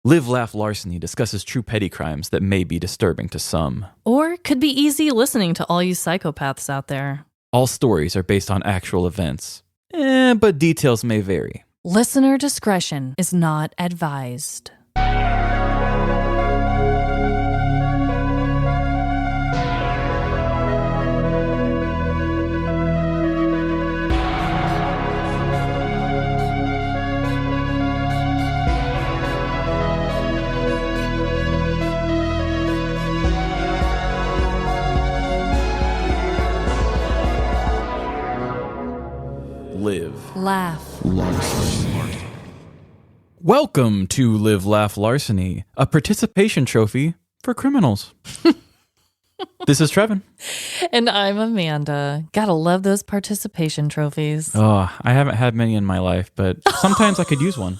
Live, Laugh, Larceny discusses true petty crimes that may be disturbing to some. Or could be easy listening to all you psychopaths out there. All stories are based on actual events, but details may vary. Listener discretion is not advised. Live, Laugh. Larceny. Welcome to Live, Laugh, Larceny, a participation trophy for criminals. This is Trevin. And I'm Amanda. Gotta love those participation trophies. Oh, I haven't had many in my life, but sometimes I could use one.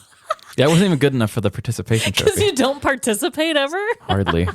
That wasn't even good enough for the participation Because trophy. you don't participate ever? Hardly.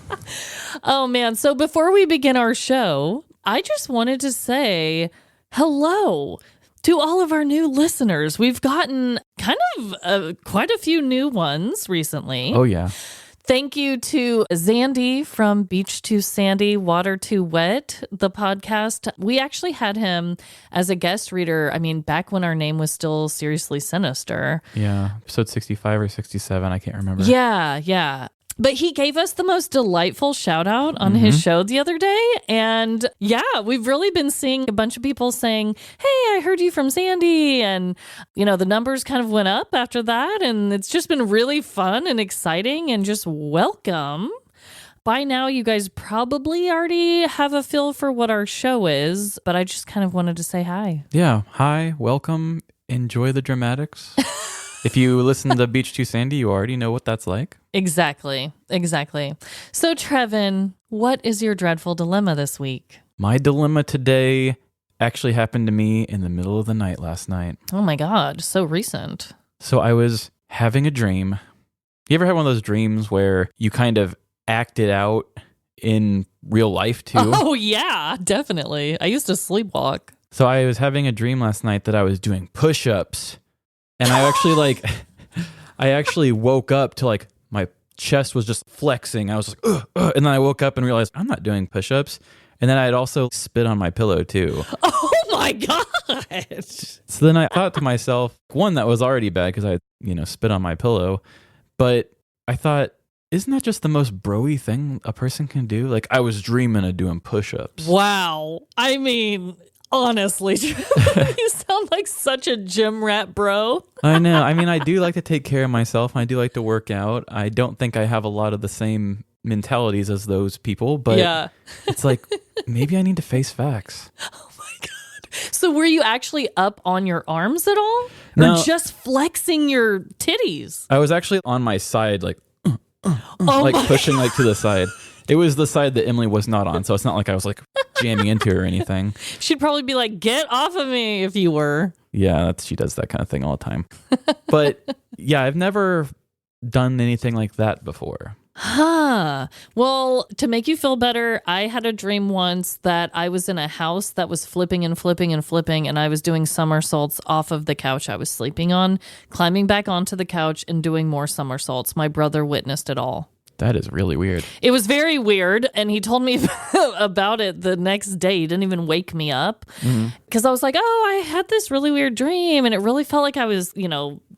Oh, man. So before we begin our show, I just wanted to say hello to all of our new listeners. We've gotten kind of quite a few new ones recently. Oh, yeah. Thank you to Zandy from Beach to Sandy, Water to Wet, the podcast. We actually had him as a guest reader, back when our name was still Seriously Sinister. Yeah. Episode 65 or 67, I can't remember. Yeah. But he gave us the most delightful shout out on his show the other day. And yeah, we've really been seeing a bunch of people saying, hey, I heard you from Sandy. And, the numbers kind of went up after that. And it's just been really fun and exciting and just welcome. By now, you guys probably already have a feel for what our show is, but I just kind of wanted to say hi. Yeah. Hi, welcome. Enjoy the dramatics. If you listen to Beach to Sandy, you already know what that's like. Exactly. So, Trevin, what is your dreadful dilemma this week? My dilemma today actually happened to me in the middle of the night last night. Oh my God, so recent. So I was having a dream. You ever had one of those dreams where you kind of act it out in real life too? Oh yeah, definitely. I used to sleepwalk. So I was having a dream last night that I was doing push-ups. And I actually woke up to my chest was just flexing. I was like, ugh. And then I woke up and realized I'm not doing push-ups. And then I had also spit on my pillow too. Oh my God. So then I thought to myself, one, that was already bad because I, spit on my pillow. But I thought, isn't that just the most bro-y thing a person can do? I was dreaming of doing push-ups. Wow. Honestly, you sound like such a gym rat, bro. I know. I do like to take care of myself. I do like to work out. I don't think I have a lot of the same mentalities as those people, but yeah. It's like, maybe I need to face facts. Oh my God. So were you actually up on your arms at all? No. Or just flexing your titties? I was actually on my side, pushing God. to the side. It was the side that Emily was not on, so it's not like I was jamming into her or anything. She'd probably be like, get off of me if you were. Yeah, she does that kind of thing all the time. But yeah, I've never done anything like that before. Huh. Well, to make you feel better, I had a dream once that I was in a house that was flipping and flipping and flipping, and I was doing somersaults off of the couch I was sleeping on, climbing back onto the couch and doing more somersaults. My brother witnessed it all. That is really weird. It was very weird, and he told me about it the next day. He didn't even wake me up because I was like, oh, I had this really weird dream, and it really felt like I was,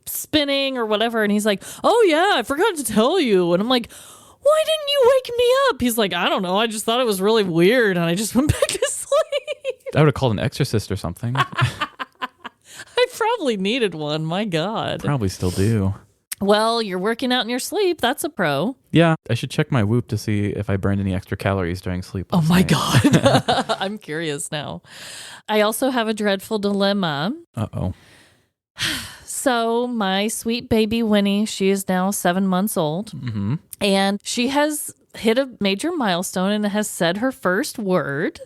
spinning or whatever. And he's like, oh, yeah, I forgot to tell you. And I'm like, why didn't you wake me up? He's like, I don't know. I just thought it was really weird, and I just went back to sleep. I would have called an exorcist or something. I probably needed one. My God. Probably still do. Well, you're working out in your sleep. That's a pro. Yeah, I should check my Whoop to see if I burned any extra calories during sleep. Oh my God. I'm curious now. I also have a dreadful dilemma. Uh-oh. So my sweet baby Winnie, she is now 7 months old. Mm-hmm. And she has hit a major milestone and has said her first word.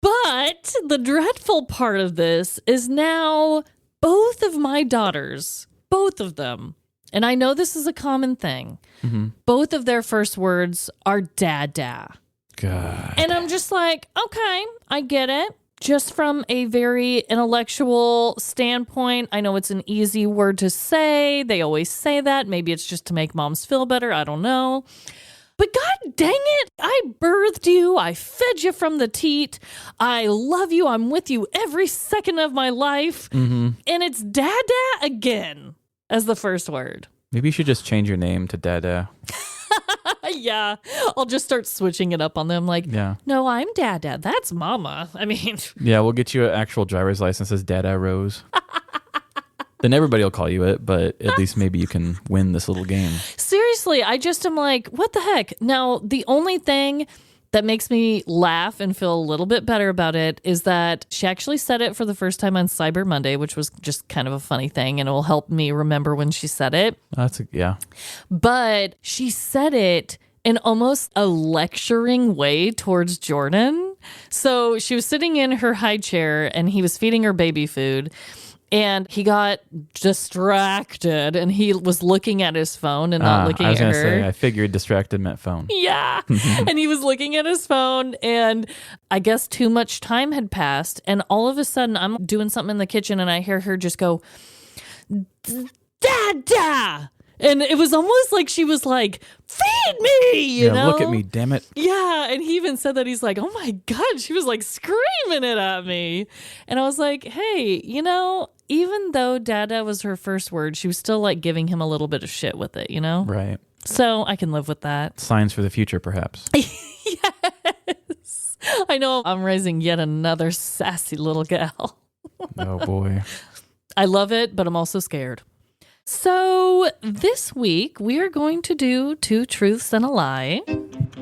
But the dreadful part of this is now both of my daughters, both of them, and I know this is a common thing, both of their first words are dada. God. And I'm just like, okay, I get it. just from a very intellectual standpoint, I know it's an easy word to say. They always say that. Maybe it's just to make moms feel better. I don't know. But God dang it, I birthed you. I fed you from the teat. I love you. I'm with you every second of my life. And it's Dada again as the first word. Maybe you should just change your name to Dada. Yeah, I'll just start switching it up on them. Like, no, I'm Dada. That's Mama. I mean, yeah, we'll get you an actual driver's license as Dada Rose. Then everybody will call you it, but at least maybe you can win this little game. Seriously, I just am like, what the heck? Now, the only thing that makes me laugh and feel a little bit better about it is that she actually said it for the first time on Cyber Monday, which was just kind of a funny thing, and it will help me remember when she said it. Yeah. But she said it in almost a lecturing way towards Jordan. So she was sitting in her high chair, and he was feeding her baby food. And he got distracted, and he was looking at his phone and not looking at her. I was going to say, I figured distracted meant phone. Yeah. And he was looking at his phone, and I guess too much time had passed. And all of a sudden, I'm doing something in the kitchen, and I hear her just go, Dada! And it was almost like she was like, feed me, you know? Look at me, damn it. Yeah, and he even said that. He's like, oh my God, she was like screaming it at me. And I was like, hey, you know, even though Dada was her first word, she was still like giving him a little bit of shit with it, you know? Right. So I can live with that. Signs for the future, perhaps. Yes. I know I'm raising yet another sassy little gal. Oh boy. I love it, but I'm also scared. So this week we are going to do 2 truths and a lie.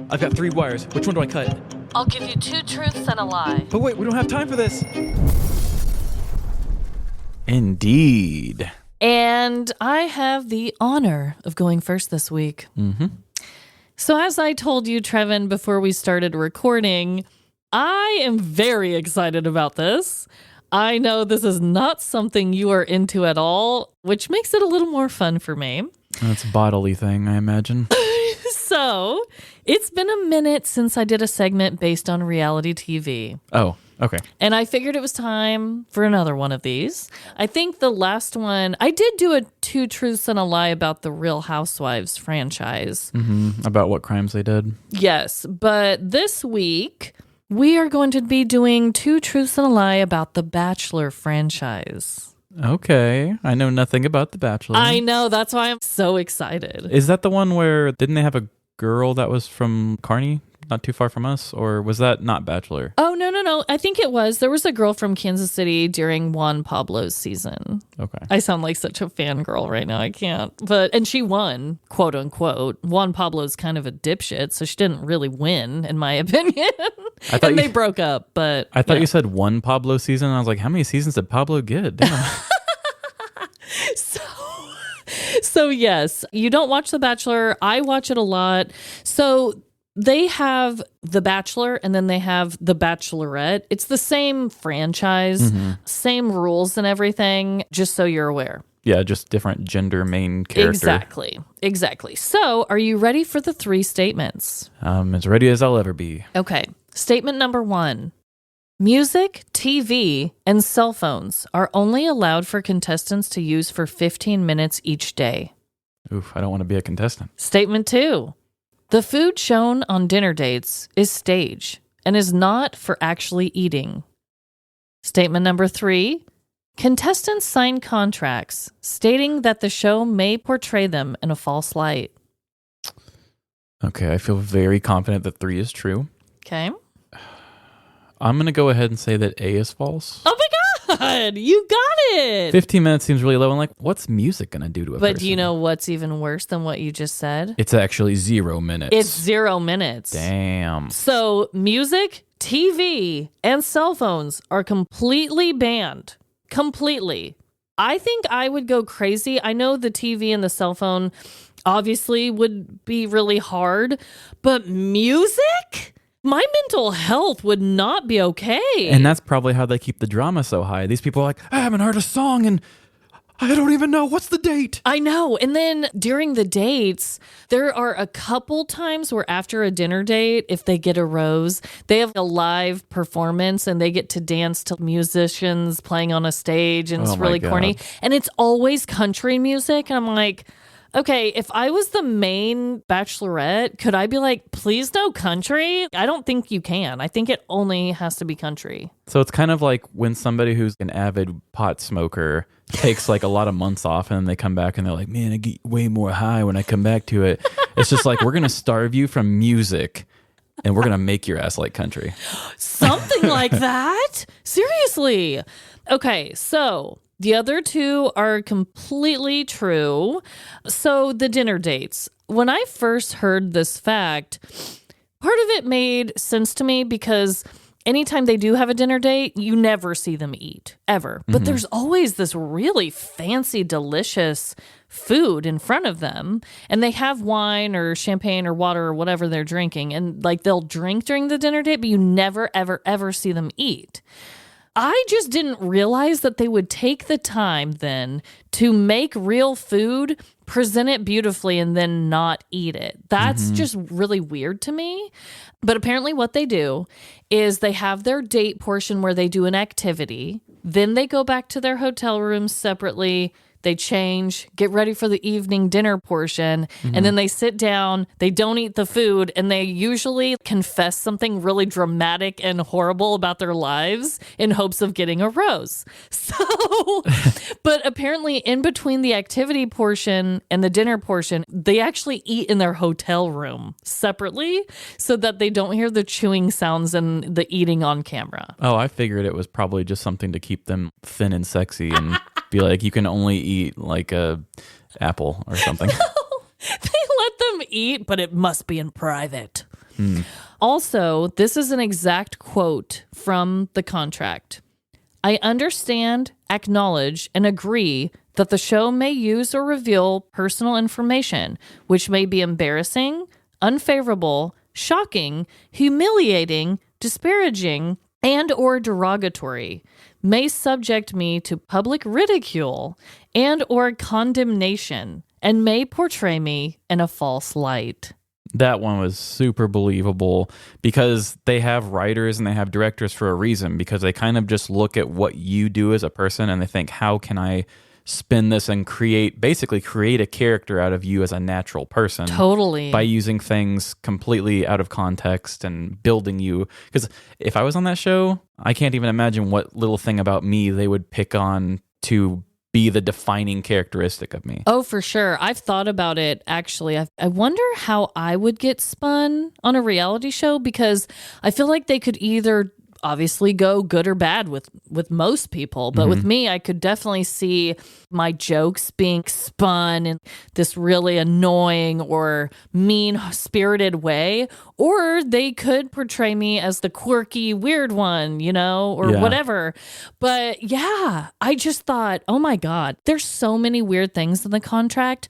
I've got 3 wires. Which one do I cut? I'll give you 2 truths and a lie. But wait, we don't have time for this. Indeed. And I have the honor of going first this week. So as I told you, Trevin, before we started recording, I am very excited about this. I know this is not something you are into at all, which makes it a little more fun for me. That's a bodily thing, I imagine. So, it's been a minute since I did a segment based on reality TV. Oh, okay. And I figured it was time for another one of these. I think the last one, I did do a 2 truths and a lie about the Real Housewives franchise. About what crimes they did. Yes, but this week we are going to be doing 2 truths and a lie about the Bachelor franchise. Okay. I know nothing about The Bachelor. I know, that's why I'm so excited. Is that the one where, didn't they have a girl that was from Kearney, not too far from us? Or was that not Bachelor? Oh, no. I think it was. There was a girl from Kansas City during Juan Pablo's season. Okay. I sound like such a fangirl right now. I can't. And she won, quote unquote. Juan Pablo's kind of a dipshit, so she didn't really win, in my opinion. And they broke up, but... I thought you said one Pablo season. I was like, how many seasons did Pablo get? Damn. So yes, you don't watch The Bachelor. I watch it a lot. So they have The Bachelor and then they have The Bachelorette. It's the same franchise, same rules and everything, just so you're aware. Yeah, just different gender main character. Exactly. So are you ready for the 3 statements? As ready as I'll ever be. Okay. Statement number 1. Music, TV, and cell phones are only allowed for contestants to use for 15 minutes each day. Oof, I don't want to be a contestant. Statement 2. The food shown on dinner dates is stage and is not for actually eating. Statement number 3. Contestants sign contracts stating that the show may portray them in a false light. Okay, I feel very confident that 3 is true. Okay. I'm going to go ahead and say that A is false. Oh my God, you got it. 15 minutes seems really low. And like, what's music going to do to a person? But do you know what's even worse than what you just said? It's actually 0 minutes. It's 0 minutes. Damn. So music, TV, and cell phones are completely banned. Completely. I think I would go crazy. I know the TV and the cell phone obviously would be really hard, but music? My mental health would not be okay. And that's probably how they keep the drama so high. These people are like, I haven't heard a song in I don't even know. What's the date? I know. And then during the dates, there are a couple times where after a dinner date, if they get a rose, they have a live performance and they get to dance to musicians playing on a stage, and it's really corny. And it's always country music. And I'm like, okay, if I was the main bachelorette, could I be like, please no country? I don't think you can. I think it only has to be country. So it's kind of like when somebody who's an avid pot smoker takes like a lot of months off and then they come back and they're like, man, I get way more high when I come back to it. It's just like, we're going to starve you from music and we're going to make your ass like country. Something like that? Seriously. Okay, so the other two are completely true. So the dinner dates. When I first heard this fact, part of it made sense to me because anytime they do have a dinner date, you never see them eat, ever. But there's always this really fancy, delicious food in front of them. And they have wine or champagne or water or whatever they're drinking. And like they'll drink during the dinner date, but you never, ever, ever see them eat. I just didn't realize that they would take the time then to make real food, present it beautifully, and then not eat it. That's just really weird to me. But apparently what they do is they have their date portion where they do an activity. Then they go back to their hotel rooms separately. They change, get ready for the evening dinner portion, and then they sit down, they don't eat the food, and they usually confess something really dramatic and horrible about their lives in hopes of getting a rose. So, but apparently in between the activity portion and the dinner portion, they actually eat in their hotel room separately so that they don't hear the chewing sounds and the eating on camera. Oh, I figured it was probably just something to keep them thin and sexy and be like, you can only eat like a apple or something. They let them eat, but it must be in private. Also, this is an exact quote from the contract. I understand, acknowledge, and agree that the show may use or reveal personal information, which may be embarrassing, unfavorable, shocking, humiliating, disparaging, and or derogatory, may subject me to public ridicule and or condemnation, and may portray me in a false light. That one was super believable because they have writers and they have directors for a reason, because they kind of just look at what you do as a person and they think, how can I spin this and basically create a character out of you as a natural person. Totally. By using things completely out of context and building you. Because if I was on that show, I can't even imagine what little thing about me they would pick on to be the defining characteristic of me. Oh, for sure. I've thought about it, actually. I wonder how I would get spun on a reality show, because I feel like they could either obviously go good or bad with most people. But with me, I could definitely see my jokes being spun in this really annoying or mean-spirited way. Or they could portray me as the quirky, weird one, or whatever. But yeah, I just thought, oh my God, there's so many weird things in the contract.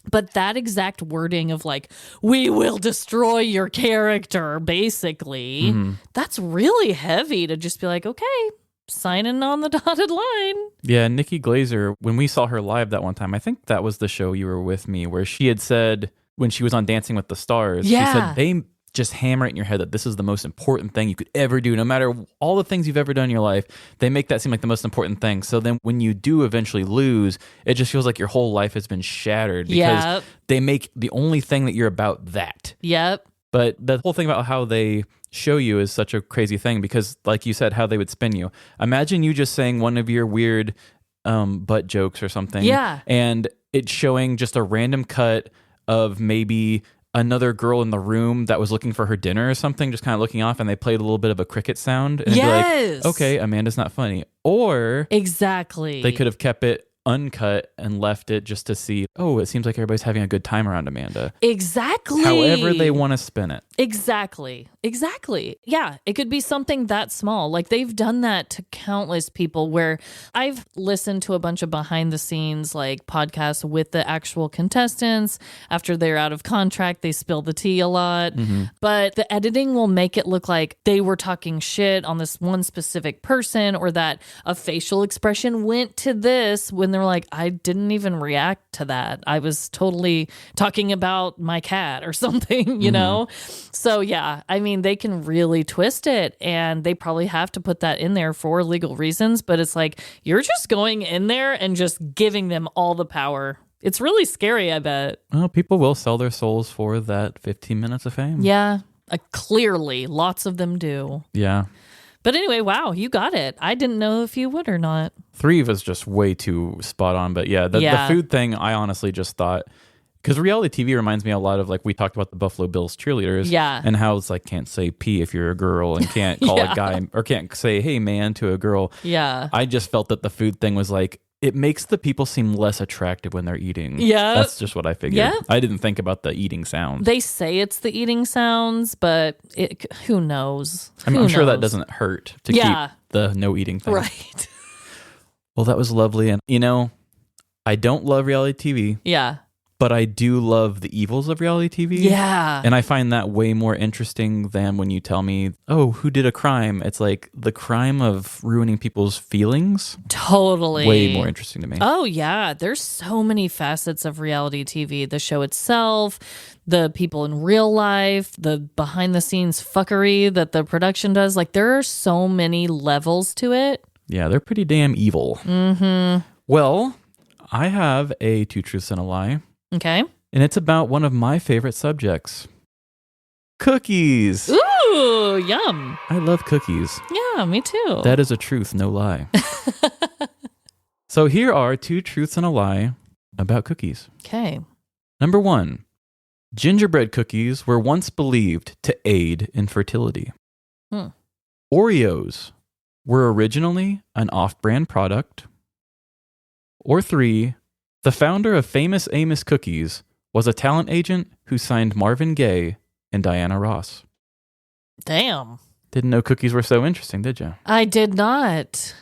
But that exact wording of like, we will destroy your character, basically, that's really heavy to just be like, okay, signing on the dotted line. Yeah, Nikki Glazer, when we saw her live that one time, I think that was the show you were with me, where she had said, when she was on Dancing with the Stars, she said, they just hammer it in your head that this is the most important thing you could ever do. No matter all the things you've ever done in your life, they make that seem like the most important thing. So then when you do eventually lose, it just feels like your whole life has been shattered, because they make the only thing that you're about that. Yep. But the whole thing about how they show you is such a crazy thing, because like you said, how they would spin you. Imagine you just saying one of your weird butt jokes or something. Yeah. And it's showing just a random cut of maybe another girl in the room that was looking for her dinner or something, just kind of looking off, and they played a little bit of a cricket sound. And be like, okay, Amanda's not funny. Or exactly, they could have kept it uncut and left it just to see, oh, it seems like everybody's having a good time around Amanda. Exactly. However they want to spin it. Exactly. Yeah, it could be something that small. Like, they've done that to countless people, where I've listened to a bunch of behind the scenes like podcasts with the actual contestants. After they're out of contract, they spill the tea a lot. But the editing will make it look like they were talking shit on this one specific person, or that a facial expression went to this when And they're like, I didn't even react to that. I was totally talking about my cat or something, you know? So, yeah, I mean, they can really twist it, and they probably have to put that in there for legal reasons. But it's like, you're just going in there and just giving them all the power. It's really scary, I bet. Well, people will sell their souls for that 15 minutes of fame. Yeah, clearly, lots of them do. Yeah. But anyway, wow, you got it. I didn't know if you would or not. 3 was just way too spot on. But yeah, the food thing, I honestly just thought, because reality TV reminds me a lot of, like, we talked about the Buffalo Bills cheerleaders. Yeah. And how it's like, can't say P if you're a girl, and can't call a guy, or can't say, hey, man, to a girl. Yeah. I just felt that the food thing was like, it makes the people seem less attractive when they're eating. Yeah. That's just what I figured. Yeah. I didn't think about the eating sounds. They say it's the eating sounds, but who knows? I'm sure that doesn't hurt to keep the no eating thing. Right. Well, that was lovely. And, you know, I don't love reality TV. Yeah. But I do love the evils of reality TV. Yeah. And I find that way more interesting than when you tell me, oh, who did a crime? It's like the crime of ruining people's feelings. Totally. Way more interesting to me. Oh, yeah. There's so many facets of reality TV. The show itself, the people in real life, the behind the scenes fuckery that the production does. Like, there are so many levels to it. Yeah, they're pretty damn evil. Mm-hmm. Well, I have a 2 truths and a lie. Okay. And it's about one of my favorite subjects. Cookies. Ooh, yum. I love cookies. Yeah, me too. That is a truth, no lie. So here are 2 truths and a lie about cookies. Okay. Number 1, gingerbread cookies were once believed to aid in fertility. Oreos were originally an off-brand product. Or 3, the founder of Famous Amos Cookies was a talent agent who signed Marvin Gaye and Diana Ross. Damn. Didn't know cookies were so interesting, did you? I did not.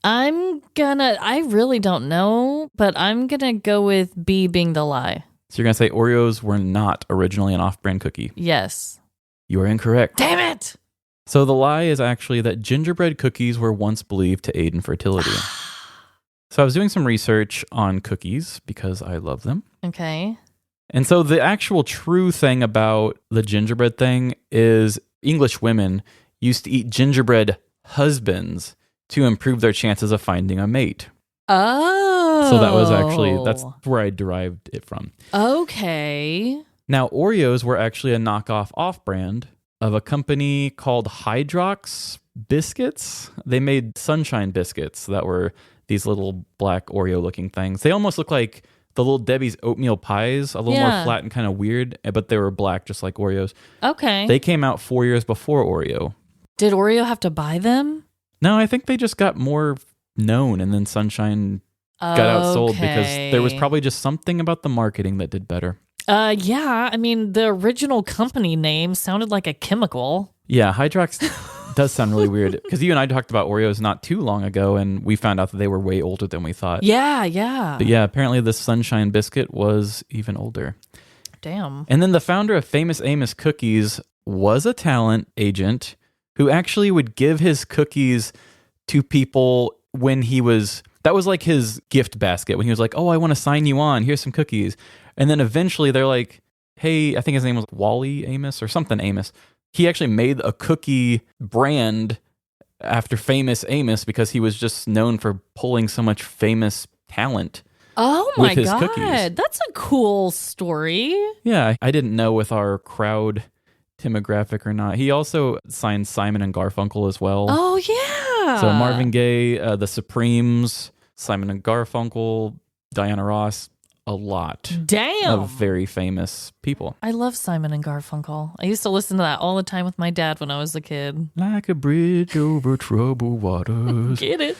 I really don't know, but I'm going to go with B being the lie. So you're going to say Oreos were not originally an off-brand cookie. Yes. You are incorrect. Damn it! So the lie is actually that gingerbread cookies were once believed to aid in fertility. So I was doing some research on cookies because I love them. Okay. And so the actual true thing about the gingerbread thing is English women used to eat gingerbread husbands to improve their chances of finding a mate. Oh. So that's where I derived it from. Okay. Now, Oreos were actually a knockoff off-brand of a company called Hydrox Biscuits. They made sunshine biscuits that were these little black Oreo-looking things. They almost look like the Little Debbie's oatmeal pies, a little more flat and kind of weird, but they were black just like Oreos. Okay. They came out 4 years before Oreo. Did Oreo have to buy them? No, I think they just got more known, and then Sunshine got outsold because there was probably just something about the marketing that did better. Yeah. I mean, the original company name sounded like a chemical. Yeah, Hydrox does sound really weird because you and I talked about Oreos not too long ago, and we found out that they were way older than we thought. Yeah, yeah. But yeah, apparently this Sunshine Biscuit was even older. Damn. And then the founder of Famous Amos Cookies was a talent agent who actually would give his cookies to people when that was like his gift basket, when he was like, oh, I want to sign you on, here's some cookies. And then eventually they're like, hey, I think his name was Wally Amos or something Amos. He actually made a cookie brand after Famous Amos because he was just known for pulling so much famous talent. Oh my God. Cookies. That's a cool story. Yeah, I didn't know with our crowd demographic or not. He also signed Simon and Garfunkel as well. Oh, yeah. So Marvin Gaye, the Supremes, Simon and Garfunkel, Diana Ross, a lot Damn. of very famous people. I love Simon and Garfunkel. I used to listen to that all the time with my dad when I was a kid. Like a bridge over troubled waters. Get it?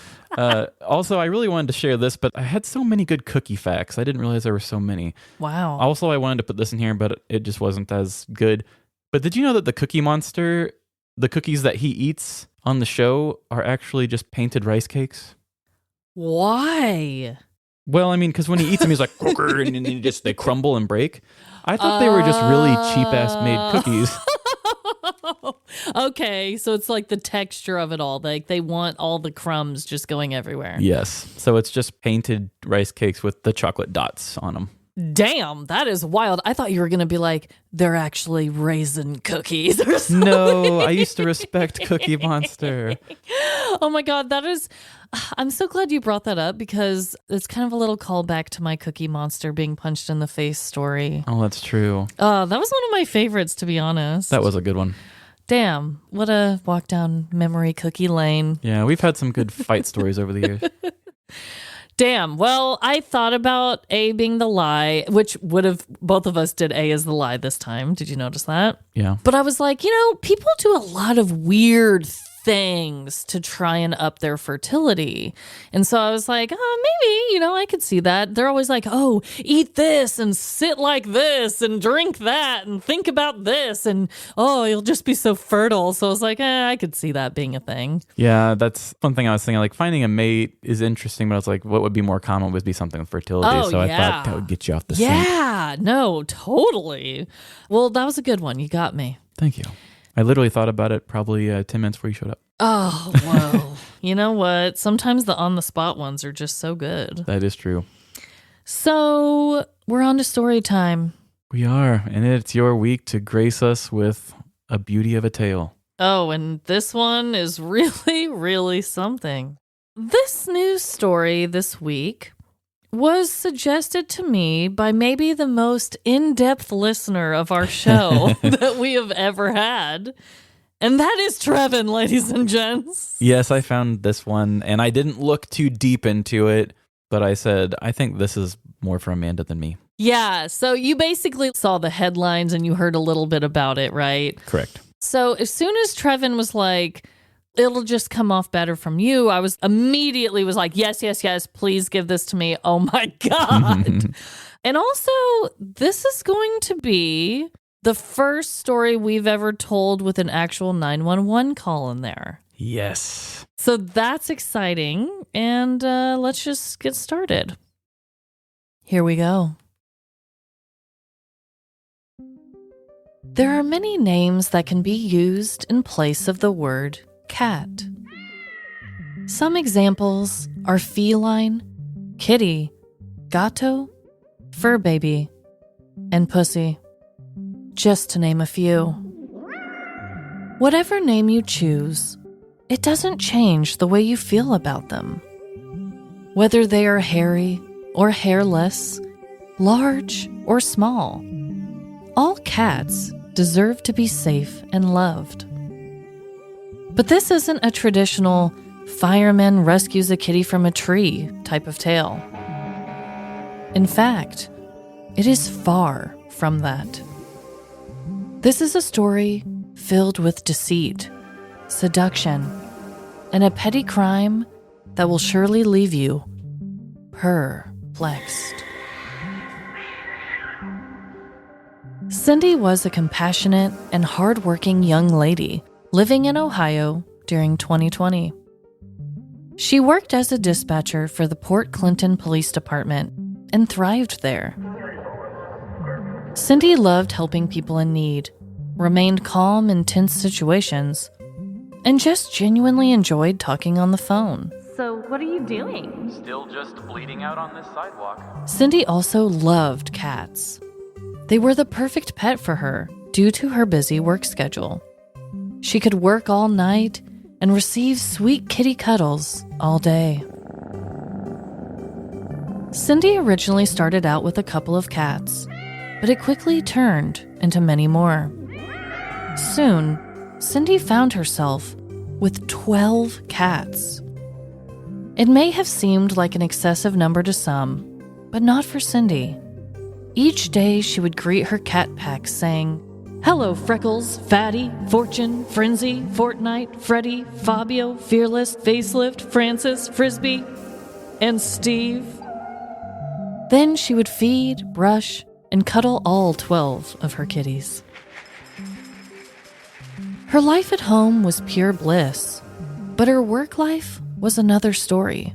Also, I really wanted to share this, but I had so many good cookie facts. I didn't realize there were so many. Wow. Also, I wanted to put this in here, but it just wasn't as good. But did you know that the Cookie Monster, the cookies that he eats on the show, are actually just painted rice cakes? Why? Well, I mean, because when he eats them, he's like, and then they crumble and break. I thought they were just really cheap-ass made cookies. Okay, so it's like the texture of it all. Like they want all the crumbs just going everywhere. Yes. So it's just painted rice cakes with the chocolate dots on them. Damn, that is wild. I thought you were going to be like, they're actually raisin cookies or something. No, I used to respect Cookie Monster. Oh my God, I'm so glad you brought that up because it's kind of a little callback to my Cookie Monster being punched in the face story. Oh, that's true. That was one of my favorites, to be honest. That was a good one. Damn, what a walk down memory cookie lane. Yeah, we've had some good fight stories over the years. Damn. Well, I thought about A being the lie, which would have, both of us did A as the lie this time. Did you notice that? Yeah. But I was like, people do a lot of weird things to try and up their fertility. And so I was like, maybe, I could see that. They're always like, oh, eat this and sit like this and drink that and think about this and, oh, you'll just be so fertile. So I was like, I could see that being a thing. Yeah, that's one thing I was thinking. Like finding a mate is interesting, but I was like, what would be more common would be something with fertility. Oh, so yeah. I thought that would get you off the sink. Yeah, no, totally. Well, that was a good one. You got me. Thank you. I literally thought about it probably 10 minutes before you showed up. Oh, whoa. You know what? Sometimes the on-the-spot ones are just so good. That is true. So we're on to story time. We are, and it's your week to grace us with a beauty of a tale. Oh, and this one is really, really something. This news story this week was suggested to me by maybe the most in-depth listener of our show that we have ever had. And that is Trevin, ladies and gents. Yes, I found this one, and I didn't look too deep into it, but I said, I think this is more for Amanda than me. Yeah, so you basically saw the headlines and you heard a little bit about it, right? Correct. So as soon as Trevin was like, it'll just come off better from you, I was immediately like, yes, please give this to me. Oh my God. And also, this is going to be the first story we've ever told with an actual 911 call in there. Yes. So that's exciting. And let's just get started. Here we go. There are many names that can be used in place of the word cat. Some examples are feline, kitty, gato, fur baby, and pussy, just to name a few. Whatever name you choose, it doesn't change the way you feel about them. Whether they are hairy or hairless, large or small, all cats deserve to be safe and loved. But this isn't a traditional fireman rescues a kitty from a tree type of tale. In fact, it is far from that. This is a story filled with deceit, seduction, and a petty crime that will surely leave you perplexed. Cindy was a compassionate and hardworking young lady living in Ohio during 2020. She worked as a dispatcher for the Port Clinton Police Department and thrived there. Cindy loved helping people in need, remained calm in tense situations, and just genuinely enjoyed talking on the phone. So, what are you doing? Still just bleeding out on this sidewalk. Cindy also loved cats. They were the perfect pet for her due to her busy work schedule. She could work all night and receive sweet kitty cuddles all day. Cindy originally started out with a couple of cats, but it quickly turned into many more. Soon, Cindy found herself with 12 cats. It may have seemed like an excessive number to some, but not for Cindy. Each day she would greet her cat pack saying, "Hello, Freckles, Fatty, Fortune, Frenzy, Fortnite, Freddy, Fabio, Fearless, Facelift, Francis, Frisbee, and Steve." Then she would feed, brush, and cuddle all 12 of her kitties. Her life at home was pure bliss, but her work life was another story.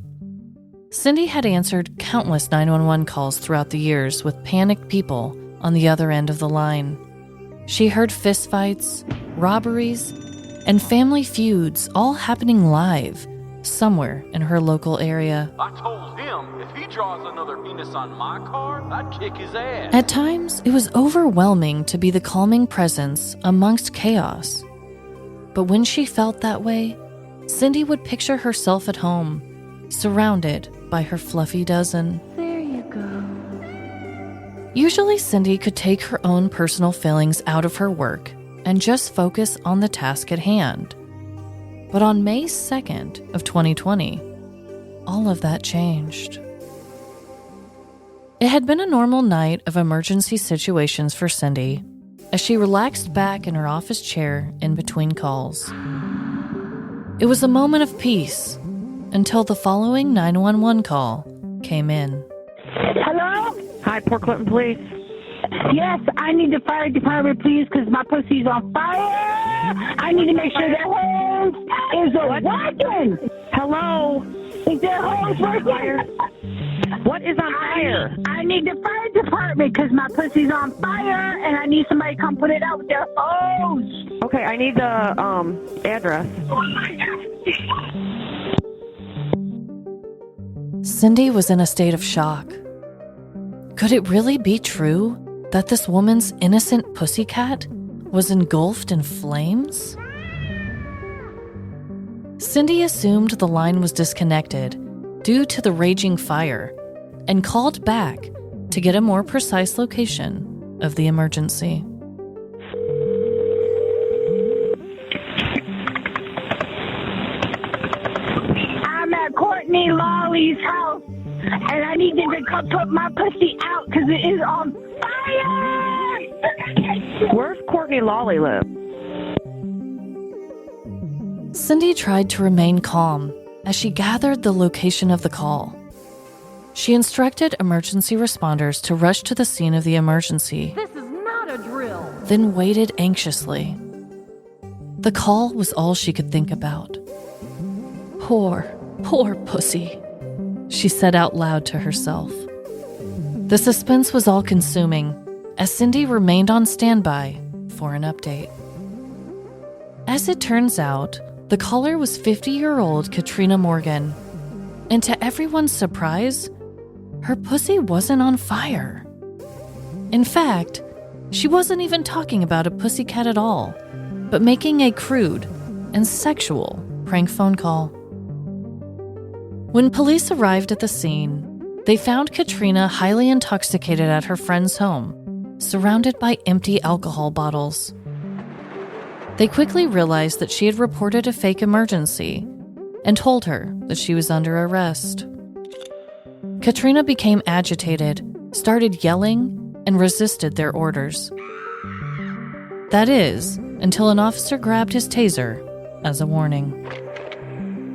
Cindy had answered countless 911 calls throughout the years with panicked people on the other end of the line. She heard fistfights, robberies, and family feuds all happening live somewhere in her local area. I told him if he draws another penis on my car, I'd kick his ass. At times, it was overwhelming to be the calming presence amongst chaos. But when she felt that way, Cindy would picture herself at home, surrounded by her fluffy dozen. There you go. Usually, Cindy could take her own personal feelings out of her work and just focus on the task at hand. But on May 2nd of 2020, all of that changed. It had been a normal night of emergency situations for Cindy as she relaxed back in her office chair in between calls. It was a moment of peace until the following 911 call came in. Hello? Hi, Port Clinton Police. Yes, I need the fire department, please, because my pussy's on fire. I need to make sure that hose is working. Hello? Is that hose working? What is on fire? I need the fire department because my pussy's on fire, and I need somebody to come put it out with their hose. Okay, I need the address. Cindy was in a state of shock. Could it really be true that this woman's innocent pussycat was engulfed in flames? Cindy assumed the line was disconnected due to the raging fire and called back to get a more precise location of the emergency. I'm at Courtney Lawley's house, and I need them to come put my pussy out because it is on fire. Where's Courtney Lawley live? Cindy tried to remain calm as she gathered the location of the call. She instructed emergency responders to rush to the scene of the emergency. This is not a drill. Then waited anxiously. The call was all she could think about. Poor pussy, she said out loud to herself. The suspense was all-consuming as Cindy remained on standby for an update. As it turns out, the caller was 50-year-old Katrina Morgan, and to everyone's surprise, her pussy wasn't on fire. In fact, she wasn't even talking about a pussycat at all, but making a crude and sexual prank phone call. When police arrived at the scene, they found Katrina highly intoxicated at her friend's home, surrounded by empty alcohol bottles. They quickly realized that she had reported a fake emergency and told her that she was under arrest. Katrina became agitated, started yelling, and resisted their orders. That is, until an officer grabbed his taser as a warning.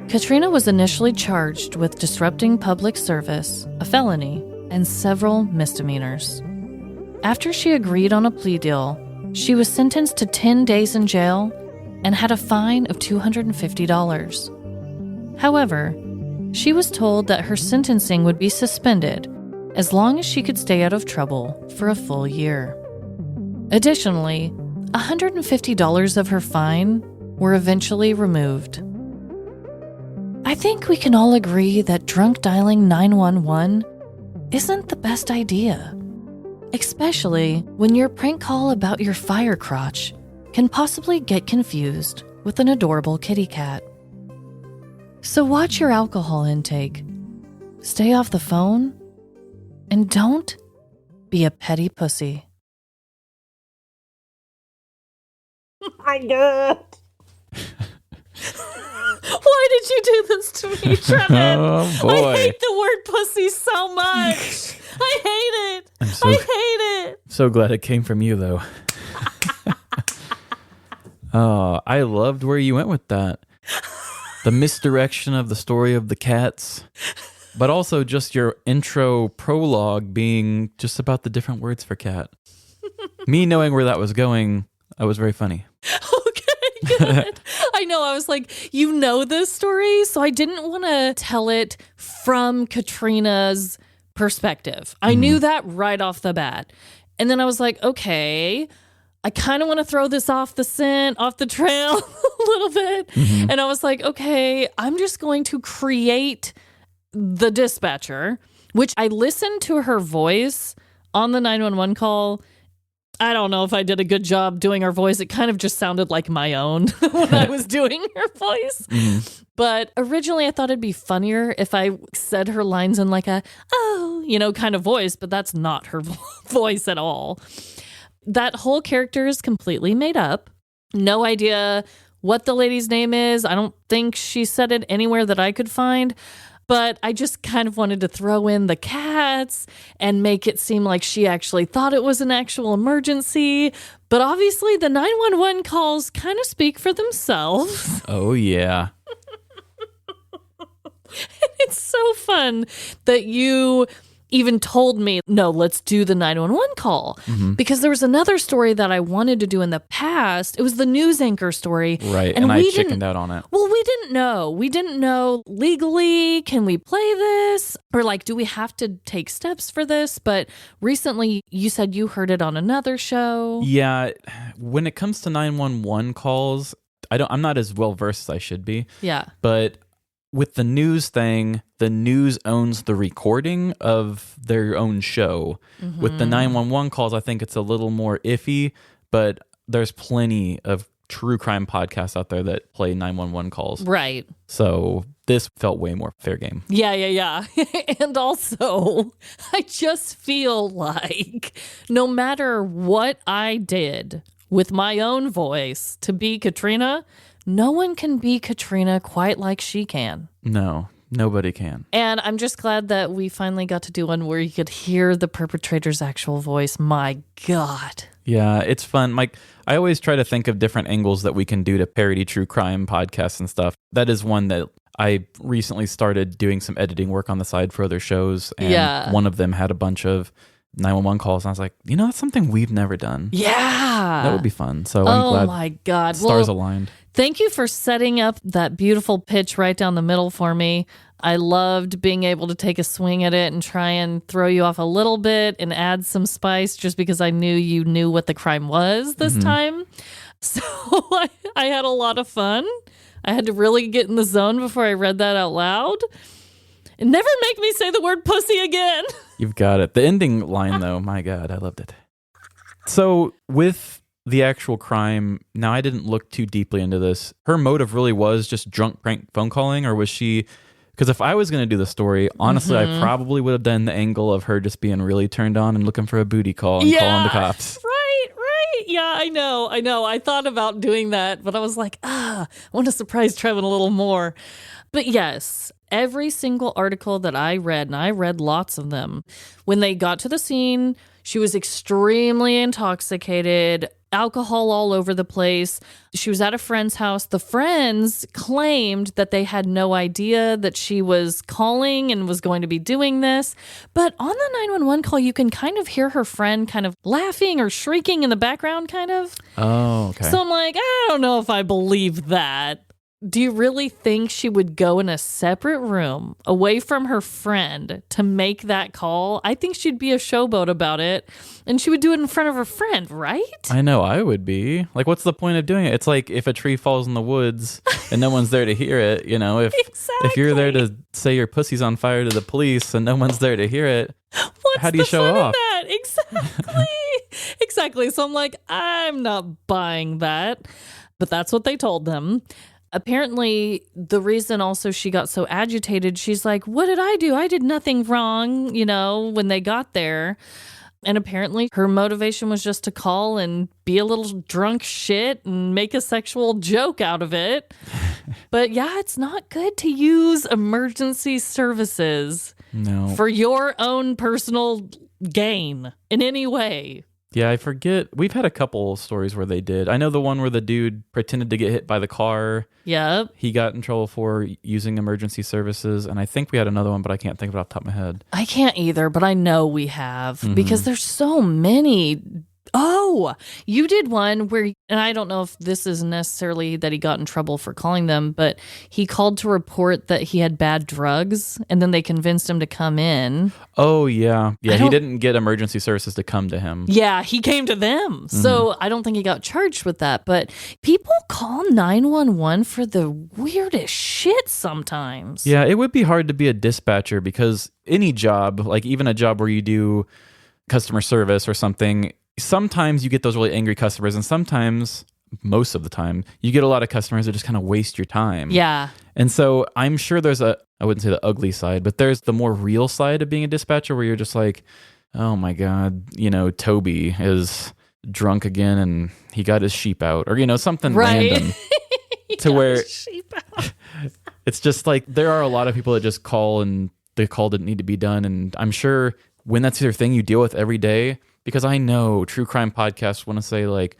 Katrina was initially charged with disrupting public service, a felony, and several misdemeanors. After she agreed on a plea deal, she was sentenced to 10 days in jail and had a fine of $250. However, she was told that her sentencing would be suspended as long as she could stay out of trouble for a full year. Additionally, $150 of her fine were eventually removed. I think we can all agree that drunk dialing 911 isn't the best idea, especially when your prank call about your fire crotch can possibly get confused with an adorable kitty cat. So watch your alcohol intake, stay off the phone, and don't be a petty pussy. My God. Why did you do this to me, Trevin? Oh, boy. I hate the word pussy so much. I hate it. I hate it. So glad it came from you, though. Oh, I loved where you went with that. The misdirection of the story of the cats, but also just your intro prologue being just about the different words for cat. Me knowing where that was going, that was very funny. Okay, good. I know. I was like, you know this story, so I didn't want to tell it from Katrina's perspective. I knew that right off the bat. And then I was like, okay, I kind of want to throw this off the trail a little bit. And I was like, okay, I'm just going to create the dispatcher, which I listened to her voice on the 911 call. I don't know if I did a good job doing her voice. It kind of just sounded like my own when I was doing her voice. But originally I thought it'd be funnier if I said her lines in like a, kind of voice, but that's not her voice at all. That whole character is completely made up. No idea what the lady's name is. I don't think she said it anywhere that I could find. But I just kind of wanted to throw in the cats and make it seem like she actually thought it was an actual emergency. But obviously the 911 calls kind of speak for themselves. Oh, yeah. It's so fun that you even told me, no, let's do the 911 call. Because there was another story that I wanted to do in the past. It was the news anchor story. Right. And I chickened out on it. Well, we didn't know. We didn't know legally, can we play this? Or like, do we have to take steps for this? But recently you said you heard it on another show. Yeah. When it comes to 911 calls, I'm not as well versed as I should be. Yeah. But with the news thing, the news owns the recording of their own show. With the 911 calls, I think it's a little more iffy, but there's plenty of true crime podcasts out there that play 911 calls. Right. So this felt way more fair game. Yeah. And also, I just feel like no matter what I did with my own voice to be Katrina, no one can be Katrina quite like she can. No, nobody can. And I'm just glad that we finally got to do one where you could hear the perpetrator's actual voice. My God. Yeah, it's fun. Mike, I always try to think of different angles that we can do to parody true crime podcasts and stuff. That is one that I recently started doing some editing work on the side for other shows. And one of them had a bunch of 911 calls. And I was like, that's something we've never done. Yeah. That would be fun. So I'm glad my God. stars aligned. Thank you for setting up that beautiful pitch right down the middle for me. I loved being able to take a swing at it and try and throw you off a little bit and add some spice just because I knew you knew what the crime was this time. So I had a lot of fun. I had to really get in the zone before I read that out loud. And never make me say the word pussy again. You've got it. The ending line, though, my God, I loved it. So with the actual crime, now I didn't look too deeply into this. Her motive really was just drunk prank phone calling, or was she... Because if I was going to do the story, honestly, I probably would have done the angle of her just being really turned on and looking for a booty call and calling the cops. Right. Yeah, I know. I thought about doing that, but I was like, I want to surprise Trevin a little more. But yes, every single article that I read, and I read lots of them, when they got to the scene, she was extremely intoxicated, alcohol all over the place. She was at a friend's house. The friends claimed that they had no idea that she was calling and was going to be doing this. But on the 911 call, you can kind of hear her friend kind of laughing or shrieking in the background, kind of. Oh, okay. So I'm like, I don't know if I believe that. Do you really think she would go in a separate room away from her friend to make that call? I think she'd be a showboat about it, and she would do it in front of her friend, right? I know, I would be. Like, what's the point of doing it? It's like if a tree falls in the woods and no one's there to hear it, if you're there to say your pussy's on fire to the police and no one's there to hear it, how do you show off? Exactly. Exactly. So I'm like, I'm not buying that. But that's what they told them. Apparently, the reason also she got so agitated, she's like, what did I do? I did nothing wrong, when they got there. And apparently her motivation was just to call and be a little drunk shit and make a sexual joke out of it. But yeah, it's not good to use emergency services for your own personal gain in any way. Yeah, I forget. We've had a couple stories where they did. I know the one where the dude pretended to get hit by the car. Yep. He got in trouble for using emergency services. And I think we had another one, but I can't think of it off the top of my head. I can't either, but I know we have because there's so many Oh, you did one where, and I don't know if this is necessarily that he got in trouble for calling them, but he called to report that he had bad drugs, and then they convinced him to come in. Oh, yeah. Yeah, he don't- didn't get emergency services to come to him. Yeah, he came to them. So I don't think he got charged with that. But people call 911 for the weirdest shit sometimes. Yeah, it would be hard to be a dispatcher because any job, like even a job where you do customer service or something, sometimes you get those really angry customers, and sometimes, most of the time, you get a lot of customers that just kind of waste your time. Yeah. And so I'm sure there's I wouldn't say the ugly side, but there's the more real side of being a dispatcher where you're just like, oh my God, Toby is drunk again and he got his sheep out, or, something Right. random. To where it's just like there are a lot of people that just call and the call didn't need to be done. And I'm sure when that's your thing you deal with every day, because I know true crime podcasts want to say like,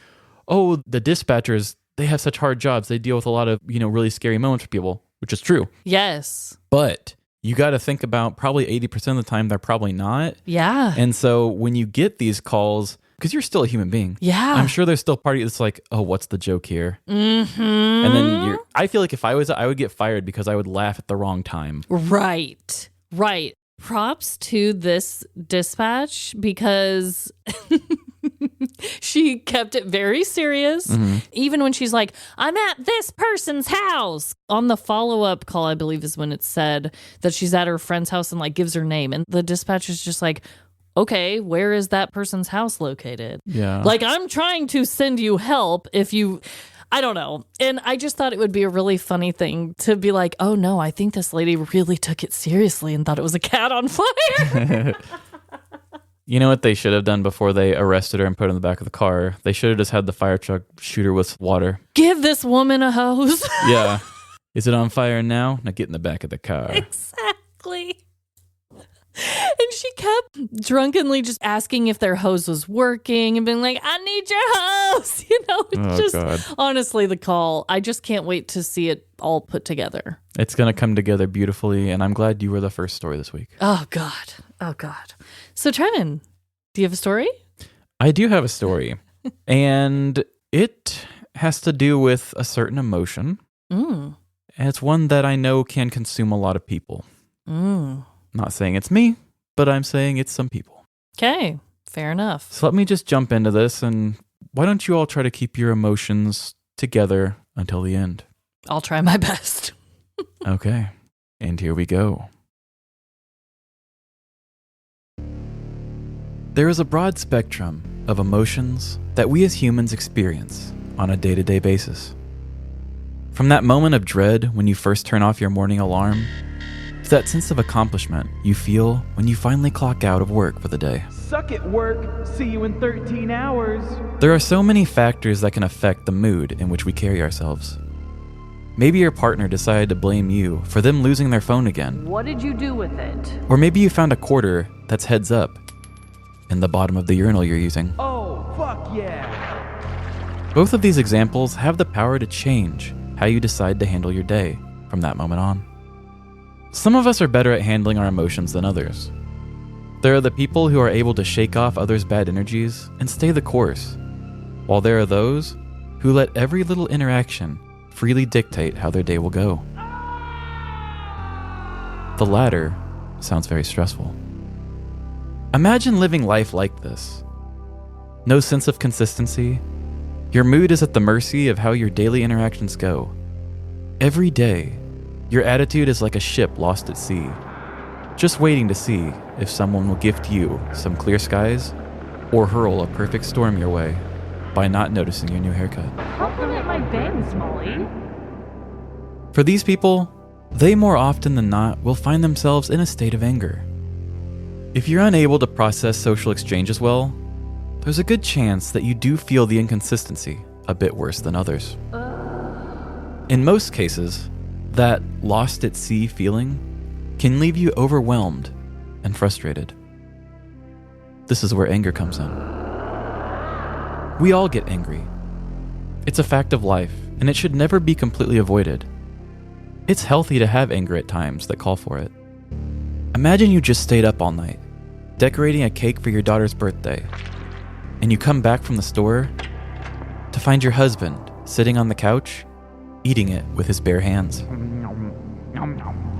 oh, the dispatchers, they have such hard jobs. They deal with a lot of, really scary moments for people, which is true. Yes. But you got to think about probably 80% of the time, they're probably not. Yeah. And so when you get these calls, because you're still a human being. Yeah. I'm sure there's still party that's like, oh, what's the joke here? Mm-hmm. And then I feel like if I would get fired because I would laugh at the wrong time. Right. Right. Props to this dispatch because she kept it very serious. Mm-hmm. Even when she's like, I'm at this person's house. On the follow-up call, I believe is when it said that she's at her friend's house and like gives her name. And the dispatcher's just like, okay, where is that person's house located? Yeah. Like, I'm trying to send you help if you... I don't know. And I just thought it would be a really funny thing to be like, oh no, I think this lady really took it seriously and thought it was a cat on fire. You know what they should have done before they arrested her and put her in the back of the car? They should have just had the fire truck shoot her with water. Give this woman a hose. Yeah. Is it on fire now? Now get in the back of the car. Exactly. And she kept drunkenly just asking if their hose was working and being like, I need your hose. It's God. Honestly, the call. I just can't wait to see it all put together. It's going to come together beautifully, and I'm glad you were the first story this week. Oh, God. Oh, God. So, Trevin, do you have a story? I do have a story, and it has to do with a certain emotion. And it's one that I know can consume a lot of people. Not saying it's me, but I'm saying it's some people. Okay, fair enough. So let me just jump into this, and why don't you all try to keep your emotions together until the end? I'll try my best. Okay, and here we go. There is a broad spectrum of emotions that we as humans experience on a day-to-day basis. From that moment of dread when you first turn off your morning alarm, to that sense of accomplishment you feel when you finally clock out of work for the day. Suck it, work. See you in 13 hours. There are so many factors that can affect the mood in which we carry ourselves. Maybe your partner decided to blame you for them losing their phone again. What did you do with it? Or maybe you found a quarter that's heads up in the bottom of the urinal you're using. Oh, fuck yeah. Both of these examples have the power to change how you decide to handle your day from that moment on. Some of us are better at handling our emotions than others. There are the people who are able to shake off others' bad energies and stay the course, while there are those who let every little interaction freely dictate how their day will go. The latter sounds very stressful. Imagine living life like this. No sense of consistency. Your mood is at the mercy of how your daily interactions go. Every day, your attitude is like a ship lost at sea, just waiting to see if someone will gift you some clear skies or hurl a perfect storm your way by not noticing your new haircut. Help them at my bangs, Molly. For these people, they more often than not will find themselves in a state of anger. If you're unable to process social exchanges well, there's a good chance that you do feel the inconsistency a bit worse than others. In most cases, that lost at sea feeling can leave you overwhelmed and frustrated. This is where anger comes in. We all get angry. It's a fact of life, and it should never be completely avoided. It's healthy to have anger at times that call for it. Imagine you just stayed up all night, decorating a cake for your daughter's birthday. and you come back from the store to find your husband sitting on the couch, eating it with his bare hands.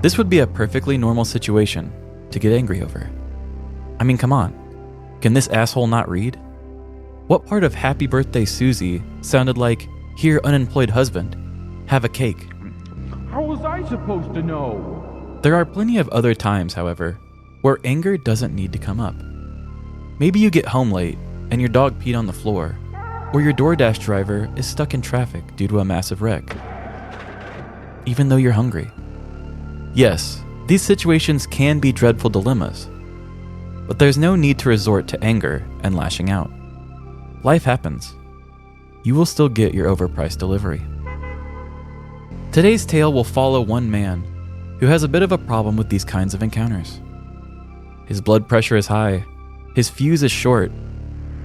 This would be a perfectly normal situation to get angry over. I mean, come on. Can this asshole not read? What part of Happy Birthday Susie sounded like, "Here, unemployed husband, have a cake"? How was I supposed to know? There are plenty of other times, however, where anger doesn't need to come up. Maybe you get home late and your dog peed on the floor, or your DoorDash driver is stuck in traffic due to a massive wreck. Even though you're hungry. Yes, these situations can be dreadful dilemmas, but there's no need to resort to anger and lashing out. Life happens. You will still get your overpriced delivery. Today's tale will follow one man who has a bit of a problem with these kinds of encounters. His blood pressure is high, his fuse is short,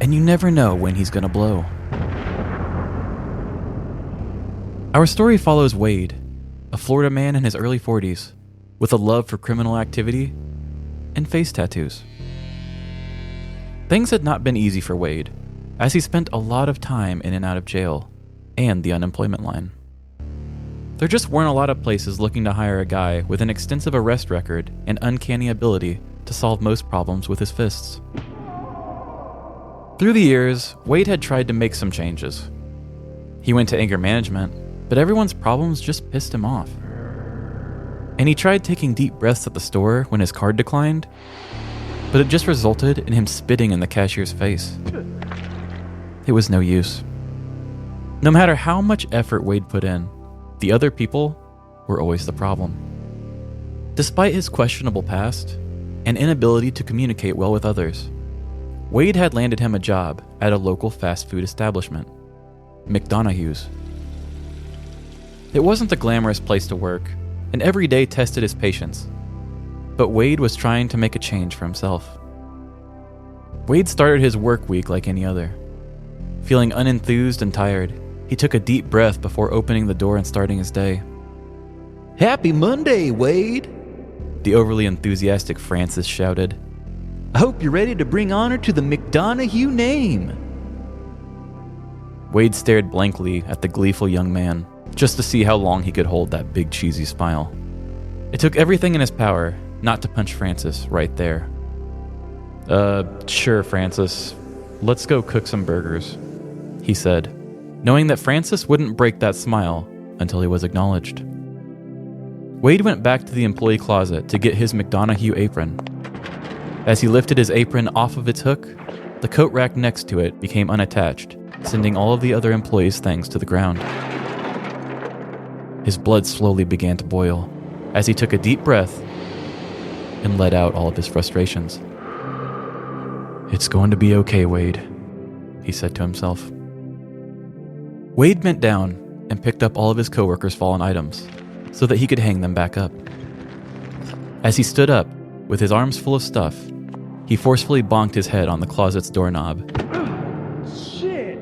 and you never know when he's gonna blow. Our story follows Wade, a Florida man in his early 40s, with a love for criminal activity and face tattoos. Things had not been easy for Wade, as he spent a lot of time in and out of jail and the unemployment line. There just weren't a lot of places looking to hire a guy with an extensive arrest record and uncanny ability to solve most problems with his fists. Through the years, Wade had tried to make some changes. He went to anger management, but everyone's problems just pissed him off. And he tried taking deep breaths at the store when his card declined, but it just resulted in him spitting in the cashier's face. It was no use. No matter how much effort Wade put in, the other people were always the problem. Despite his questionable past and inability to communicate well with others, Wade had landed him a job at a local fast food establishment, McDonoghue's. It wasn't a glamorous place to work, and every day tested his patience, but Wade was trying to make a change for himself. Wade started his work week like any other. Feeling unenthused and tired, he took a deep breath before opening the door and starting his day. Happy Monday, Wade! The overly enthusiastic Francis shouted. I hope you're ready to bring honor to the McDonoghue name. Wade stared blankly at the gleeful young man, just to see how long he could hold that big cheesy smile. It took everything in his power not to punch Francis right there. Sure, Francis. Let's go cook some burgers, he said, knowing that Francis wouldn't break that smile until he was acknowledged. Wade went back to the employee closet to get his McDonoghue apron. As he lifted his apron off of its hook, the coat rack next to it became unattached, sending all of the other employees' things to the ground. His blood slowly began to boil as he took a deep breath and let out all of his frustrations. It's going to be okay, Wade, he said to himself. Wade bent down and picked up all of his coworkers' fallen items so that he could hang them back up. As he stood up, with his arms full of stuff, he forcefully bonked his head on the closet's doorknob. Shit!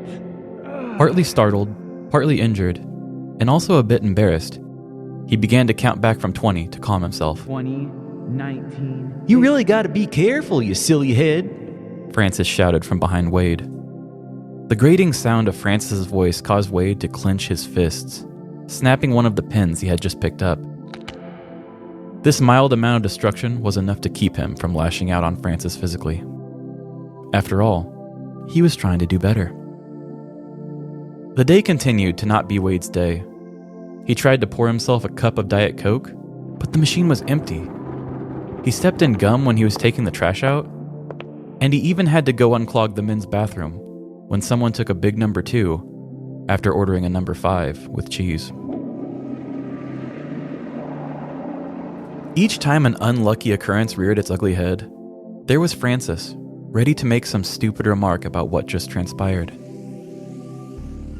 Partly startled, partly injured, and also a bit embarrassed, he began to count back from 20 to calm himself. 20, 19... You really gotta be careful, you silly head, Francis shouted from behind Wade. The grating sound of Francis's voice caused Wade to clench his fists, snapping one of the pins he had just picked up. This mild amount of destruction was enough to keep him from lashing out on Francis physically. After all, he was trying to do better. The day continued to not be Wade's day. He tried to pour himself a cup of Diet Coke, but the machine was empty. He stepped in gum when he was taking the trash out, and he even had to go unclog the men's bathroom when someone took a big number 2 after ordering a number 5 with cheese. Each time an unlucky occurrence reared its ugly head, there was Francis, ready to make some stupid remark about what just transpired.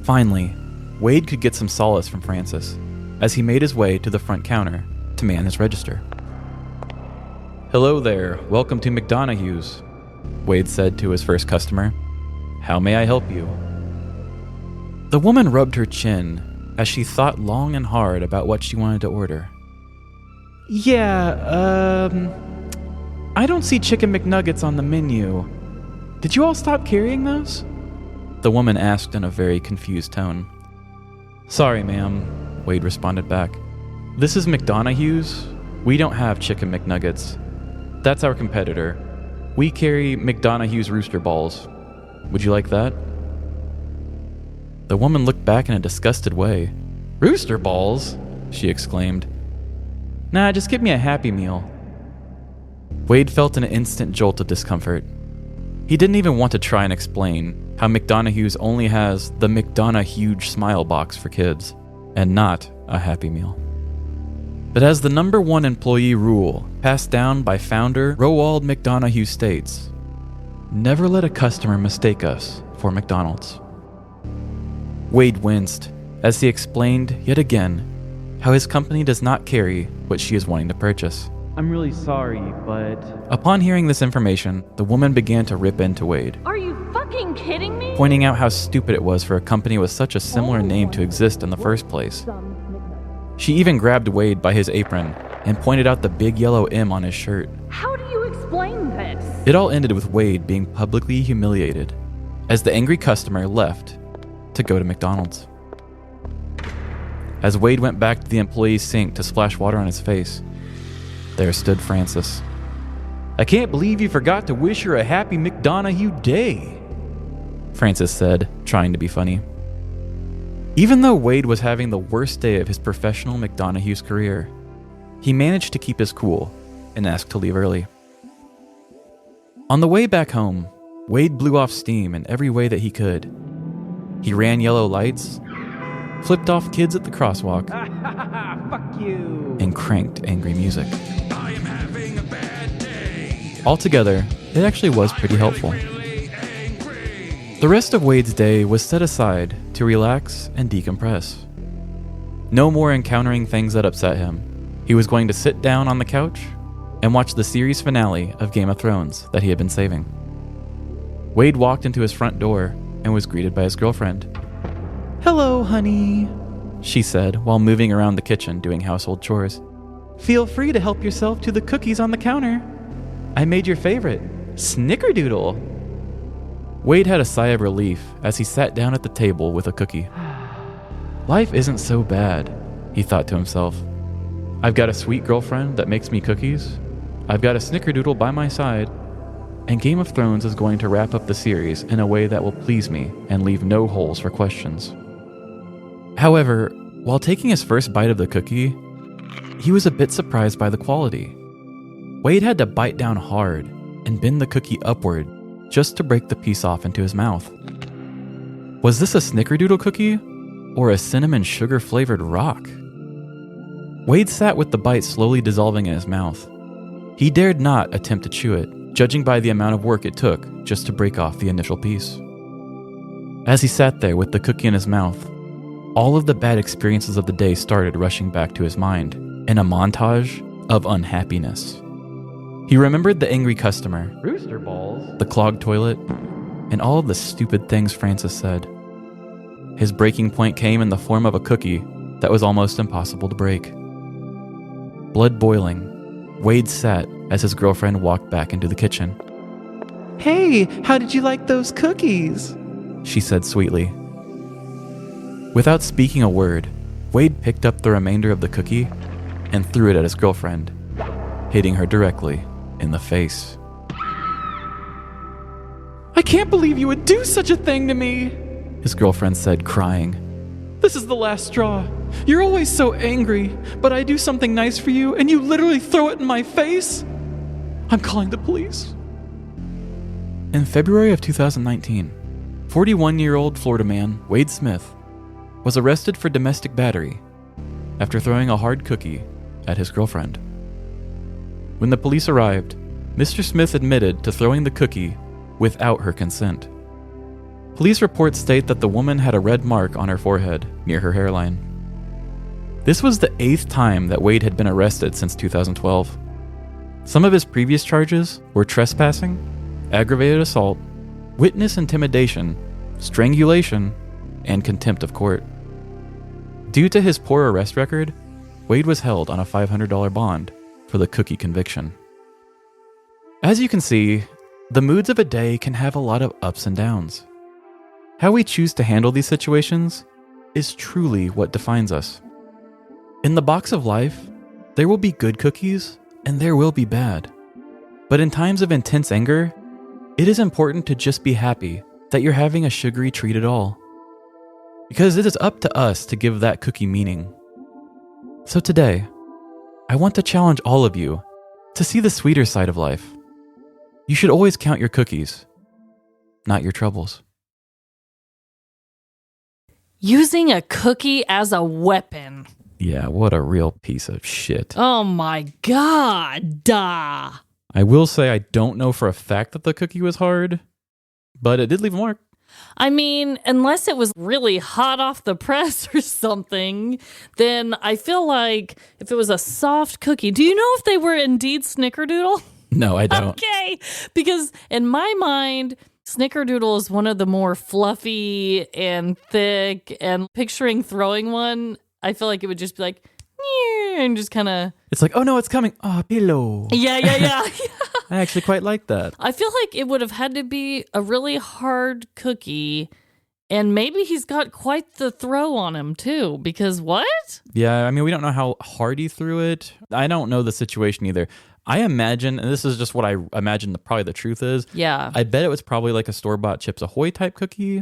Finally, Wade could get some solace from Francis as he made his way to the front counter to man his register. Hello there, welcome to McDonoghue's, Wade said to his first customer. How may I help you? The woman rubbed her chin as she thought long and hard about what she wanted to order. Yeah, I don't see chicken McNuggets on the menu. Did you all stop carrying those? The woman asked in a very confused tone. Sorry, ma'am, Wade responded back. This is McDonoghue's. We don't have Chicken McNuggets. That's our competitor. We carry McDonoghue's Rooster Balls. Would you like that? The woman looked back in a disgusted way. Rooster Balls? She exclaimed. Nah, just give me a Happy Meal. Wade felt an instant jolt of discomfort. He didn't even want to try and explain how McDonoghue's only has the McDonough Huge Smile Box for kids, and not a Happy Meal. But as the number one employee rule passed down by founder Roald McDonough states, never let a customer mistake us for McDonald's. Wade winced as he explained yet again how his company does not carry what she is wanting to purchase. I'm really sorry, but... Upon hearing this information, the woman began to rip into Wade, Are you fucking kidding me? pointing out how stupid it was for a company with such a similar name to exist in the first place. She even grabbed Wade by his apron and pointed out the big yellow M on his shirt. How do you explain this? It all ended with Wade being publicly humiliated as the angry customer left to go to McDonald's. As Wade went back to the employee's sink to splash water on his face, there stood Francis. I can't believe you forgot to wish her a happy McDonough day, Francis said, trying to be funny. Even though Wade was having the worst day of his professional McDonoghue's career, he managed to keep his cool and asked to leave early. On the way back home, Wade blew off steam in every way that he could. He ran yellow lights, flipped off kids at the crosswalk, Fuck you. and cranked angry music. Altogether, it actually was pretty helpful. The rest of Wade's day was set aside to relax and decompress. No more encountering things that upset him. He was going to sit down on the couch and watch the series finale of Game of Thrones that he had been saving. Wade walked into his front door and was greeted by his girlfriend. Hello, honey. She said while moving around the kitchen doing household chores. Feel free to help yourself to the cookies on the counter. I made your favorite, Snickerdoodle. Wade had a sigh of relief as he sat down at the table with a cookie. Life isn't so bad, he thought to himself. I've got a sweet girlfriend that makes me cookies. I've got a Snickerdoodle by my side. And Game of Thrones is going to wrap up the series in a way that will please me and leave no holes for questions. However, while taking his first bite of the cookie, he was a bit surprised by the quality. Wade had to bite down hard and bend the cookie upward just to break the piece off into his mouth. Was this a Snickerdoodle cookie or a cinnamon sugar flavored rock? Wade sat with the bite slowly dissolving in his mouth. He dared not attempt to chew it, judging by the amount of work it took just to break off the initial piece. As he sat there with the cookie in his mouth, all of the bad experiences of the day started rushing back to his mind in a montage of unhappiness. He remembered the angry customer, Rooster Balls. the clogged toilet, and all of the stupid things Francis said. His breaking point came in the form of a cookie that was almost impossible to break. Blood boiling, Wade sat as his girlfriend walked back into the kitchen. Hey, how did you like those cookies? She said sweetly. Without speaking a word, Wade picked up the remainder of the cookie and threw it at his girlfriend, hitting her directly in the face. I can't believe you would do such a thing to me, His girlfriend said, crying. This is the last straw. You're always so angry, but I do something nice for you and you literally throw it in my face? I'm calling the police. In February of 2019, 41-year-old Florida man Wade Smith was arrested for domestic battery after throwing a hard cookie at his girlfriend. When the police arrived, Mr. Smith admitted to throwing the cookie without her consent. Police reports state that the woman had a red mark on her forehead near her hairline. This was the 8th time that Wade had been arrested since 2012. Some of his previous charges were trespassing, aggravated assault, witness intimidation, strangulation, and contempt of court. Due to his poor arrest record, Wade was held on a $500 bond for the cookie conviction. As you can see, The moods of a day can have a lot of ups and downs. How we choose to handle these situations is truly what defines us. In the box of life, there will be good cookies and there will be bad. But in times of intense anger, it is important to just be happy that you're having a sugary treat at all. Because it is up to us to give that cookie meaning. So today, I want to challenge all of you to see the sweeter side of life. You should always count your cookies, not your troubles. Using a cookie as a weapon. Yeah, what a real piece of shit. Oh my God. Duh. I will say I don't know for a fact that the cookie was hard, but it did leave a mark. I mean, unless it was really hot off the press or something, then I feel like if it was a soft cookie, do you know if they were indeed snickerdoodle? No, I don't. Okay, because in my mind, snickerdoodle is one of the more fluffy and thick, and picturing throwing one, I feel like it would just be like, and just kind of... It's like, oh no, it's coming. Oh, pillow. Yeah. I actually quite like that. I feel like it would have had to be a really hard cookie, and maybe he's got quite the throw on him too, because what? Yeah, I mean, we don't know how hard he threw it. I don't know the situation either. I imagine, and this is just what I imagine probably the truth is. Yeah. I bet it was probably like a store-bought Chips Ahoy type cookie.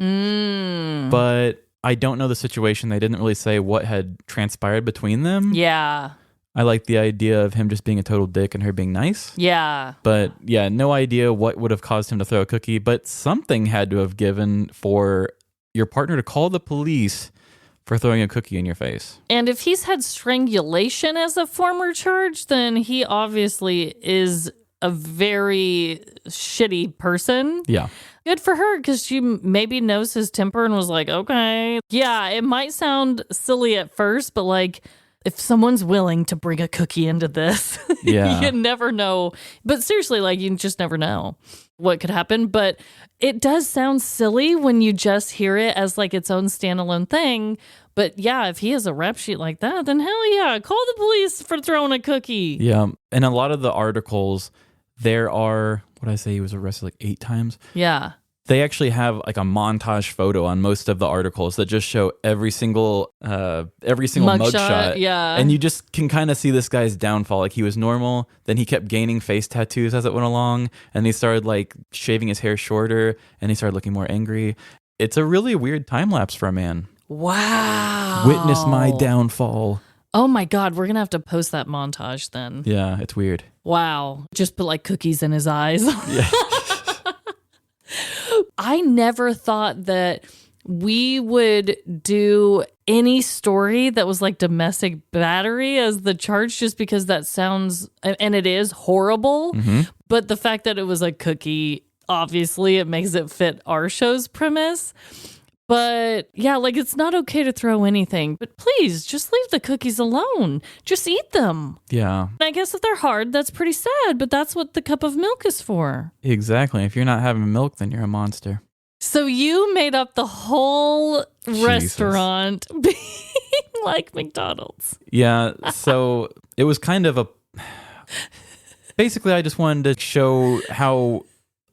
But I don't know the situation. They didn't really say what had transpired between them. Yeah. I like the idea of him just being a total dick and her being nice. Yeah. But yeah, no idea what would have caused him to throw a cookie, but something had to have given for your partner to call the police for throwing a cookie in your face. And if he's had strangulation as a former charge, then he obviously is a very shitty person. Yeah. Good for her, because she maybe knows his temper and was like, okay. Yeah, it might sound silly at first, but like, if someone's willing to bring a cookie into this, Yeah. you never know. But seriously, like, you just never know what could happen. But it does sound silly when you just hear it as like its own standalone thing. But yeah, if he has a rap sheet like that, then hell yeah, call the police for throwing a cookie. Yeah. And a lot of the articles, there are, what did I say, he was arrested like 8 times? Yeah. They actually have like a montage photo on most of the articles that just show every single mugshot. Yeah. And you just can kind of see this guy's downfall. Like he was normal, then he kept gaining face tattoos as it went along, and he started like shaving his hair shorter, and he started looking more angry. It's a really weird time lapse for a man. Wow. Witness my downfall. Oh my God, we're going to have to post that montage then. Yeah, it's weird. Wow. Just put like cookies in his eyes. Yeah. I never thought that we would do any story that was like domestic battery as the charge, just because that sounds, and it is horrible. But the fact that it was a cookie, obviously it makes it fit our show's premise. But yeah, like it's not okay to throw anything, but please just leave the cookies alone. Just eat them. Yeah. I guess if they're hard, that's pretty sad, but that's what the cup of milk is for. Exactly. If you're not having milk, then you're a monster. So you made up the whole restaurant being like McDonald's. Yeah. So it was kind of basically I just wanted to show how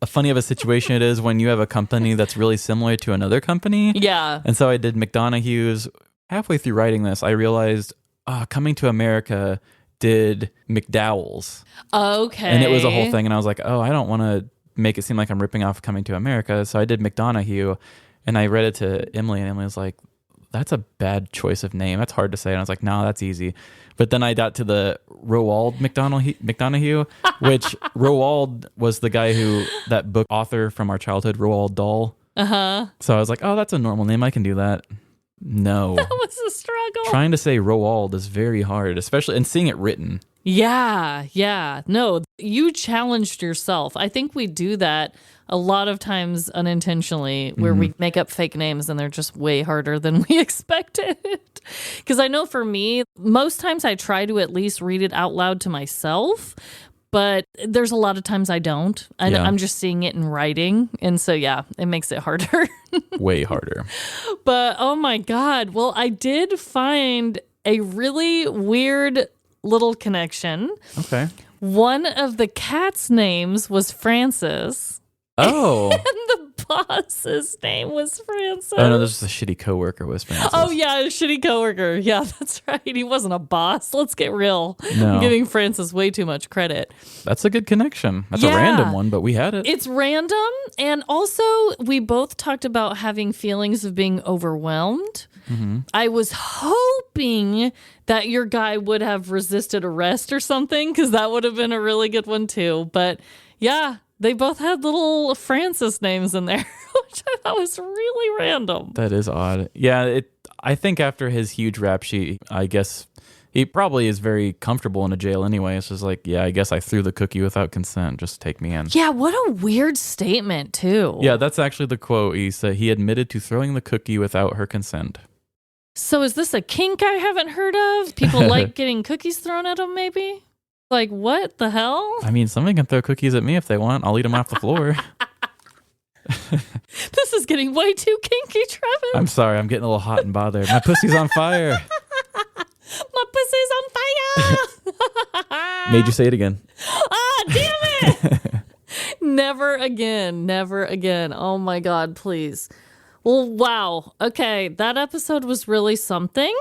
funny of a situation it is when you have a company that's really similar to another company. Yeah. And so I did McDonoghue's. Halfway through writing this, I realized Coming to America did McDowell's. Okay. And it was a whole thing. And I was like, oh, I don't want to make it seem like I'm ripping off Coming to America. So I did McDonoghue, and I read it to Emily, and Emily was like, that's a bad choice of name. That's hard to say. And I was like, no, that's easy. But then I got to the Roald McDonoghue, which Roald was the guy that book author from our childhood, Roald Dahl. Uh-huh. So I was like, oh, that's a normal name. I can do that. No. That was a struggle. Trying to say Roald is very hard, especially, and seeing it written. Yeah. No, you challenged yourself. I think we do that a lot of times unintentionally, where we make up fake names and they're just way harder than we expected. Because I know for me, most times I try to at least read it out loud to myself, but there's a lot of times I don't. I'm just seeing it in writing. And so, yeah, it makes it harder. Way harder. But, oh my God. Well, I did find a really weird little connection. Okay. One of the cat's names was Francis, Oh. And the boss's name was Francis. Oh, no, this is a shitty coworker was Francis. Oh, yeah, a shitty coworker. Yeah, that's right. He wasn't a boss. Let's get real. No. I'm giving Francis way too much credit. That's a good connection. That's Yeah. a random one, but we had it. It's random. And also, we both talked about having feelings of being overwhelmed. I was hoping that your guy would have resisted arrest or something, because that would have been a really good one too. But yeah, they both had little Francis names in there, which I thought was really random. That is odd. Yeah, I think after his huge rap sheet, I guess he probably is very comfortable in a jail anyway. It's just like, yeah, I guess I threw the cookie without consent. Just take me in. Yeah, what a weird statement too. Yeah, that's actually the quote. He said he admitted to throwing the cookie without her consent. So is this a kink I haven't heard of? People like getting cookies thrown at them, maybe? Like, what the hell? I mean, somebody can throw cookies at me if they want. I'll eat them off the floor. This is getting way too kinky, Trevin. I'm sorry. I'm getting a little hot and bothered. My pussy's on fire. My pussy's on fire. Made you say it again. Ah, damn it. Never again. Never again. Oh, my God, please. Well, wow. Okay, that episode was really something.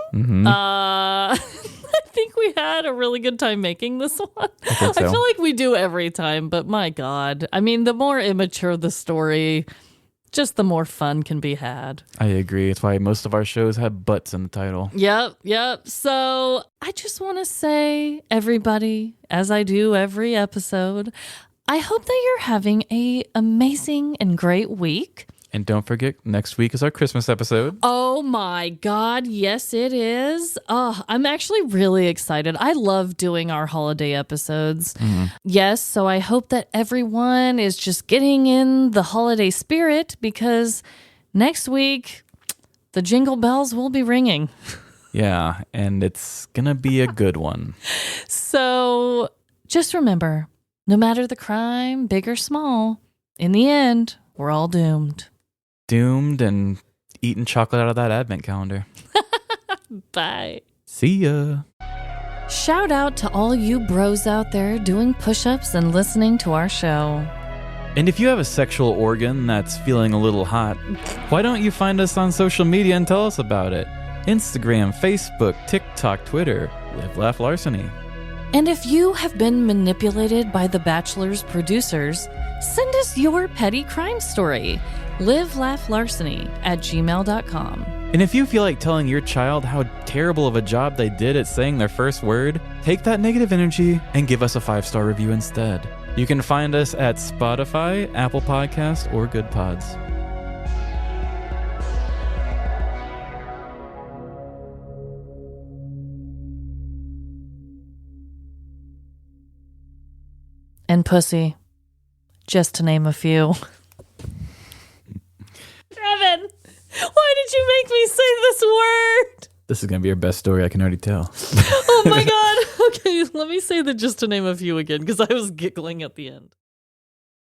I think we had a really good time making this one. I think so. feel like we do every time, but my God. I mean, the more immature the story, just the more fun can be had. I agree. It's why most of our shows have butts in the title. Yep. So I just want to say, everybody, as I do every episode, I hope that you're having an amazing and great week. And don't forget, next week is our Christmas episode. Oh my God, yes it is. Oh, I'm actually really excited. I love doing our holiday episodes. Yes, so I hope that everyone is just getting in the holiday spirit, because next week the jingle bells will be ringing. Yeah, and it's going to be a good one. So just remember, no matter the crime, big or small, in the end, we're all doomed. Doomed and eating chocolate out of that advent calendar. Bye. See ya. Shout out to all you bros out there doing push-ups and listening to our show. And if you have a sexual organ that's feeling a little hot, why don't you find us on social media and tell us about it? Instagram, Facebook, TikTok, Twitter. Live, Laugh, Larceny. And if you have been manipulated by The Bachelor's producers, send us your petty crime story. livelaughlarceny@gmail.com. And if you feel like telling your child how terrible of a job they did at saying their first word, take that negative energy and give us a 5-star review instead. You can find us at Spotify, Apple Podcasts, or Good Pods. And pussy, just to name a few. Trevin, why did you make me say this word? This is going to be your best story, I can already tell. Oh my God. Okay, let me say the just to name a few again, because I was giggling at the end.